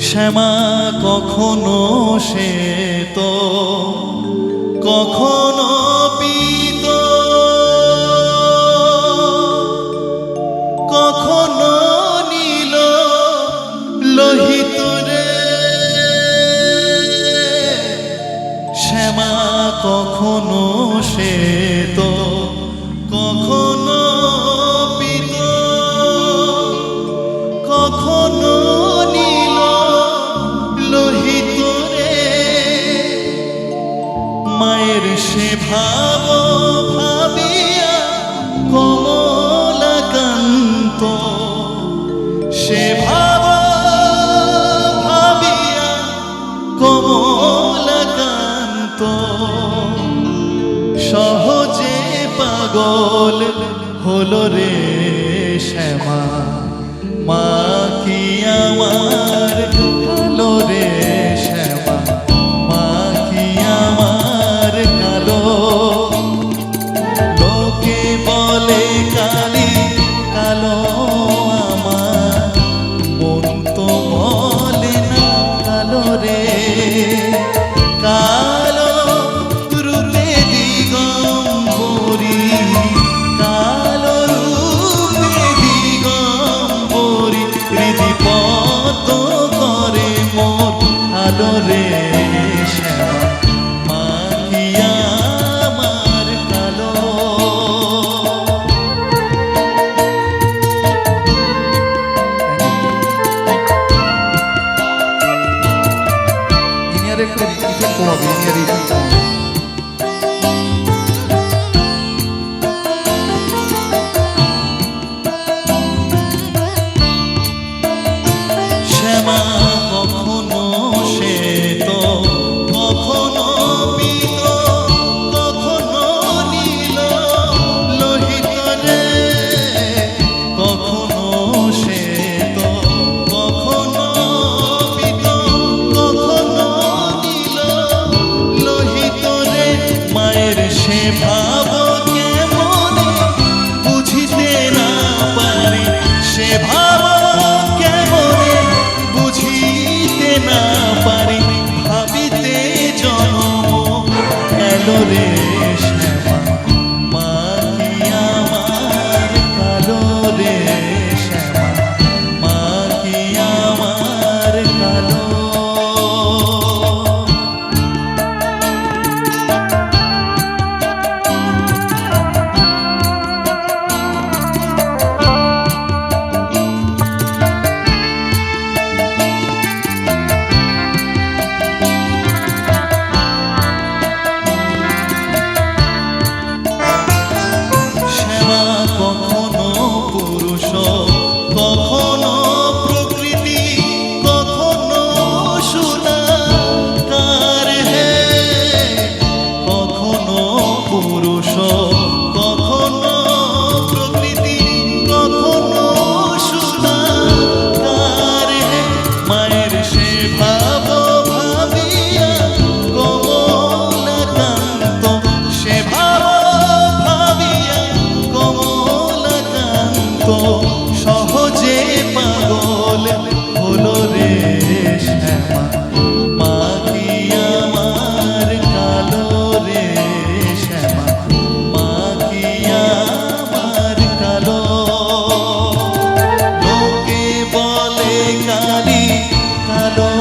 শ্যামা কখনো সে তো কখনো পীত, কখনো নীল লোহিত রে। শ্যামা কখনো সে তো কখনো পীত, কখনো নীল লোহিত রে। মায়ের সে ভাব ভাবিয়া কমলাকান্ত, সে ভাব ভাবিয়া কমলাকান্ত সহজে পাগল হলো রে শ্যামা। মা কি আমার কালো রে শ্যামা, মা কি আমার কালো। লোকে বলে কালি কালো আমার, মন তো বলে না কালো রে। কালো রূপে দিগম্বরী, কালো রূপে দিগম্বরী, হৃদিপত করে মোর আলো রে শ্যামা। মা কি আমার কালো। ইনিয়ারে একটু ইফেক্ট কমাবে, ইনিয়ারে ইফেক্ট কমাবে। শ্যামা কখনো সে তো কখনো পীত, কখনো নীল লোহিত রে। কখনো সে তো কখনো পীত, কখনো নীল লোহিত রে। মায়ের সে ভাব কেমনে বুঝিতে না পারে, সে ভাব কেমনে বুঝিতে না পারি। ভাবিতে জন্ম এলো রে শ্যামা, মা কি আমার কালো রে শ্যামা, মা কি আমার কালো। শ্যামা কখনো পুরুষ, কখনো প্রকৃতি, কখনো সুনাকার হে। কখনো পুরুষ, কখনো প্রকৃতি, কখনো সুনাকার হে। মায়ের সে ভাব ভাবিয়া কমলাকান্ত, সে ভাব ভাবিয়া কমলাকান্ত সহজে পাগল হলো রে শ্যামা। মা কি আমার কালো রে শ্যামা, মা কি আমার কালো। লোকে বলে কালি কালো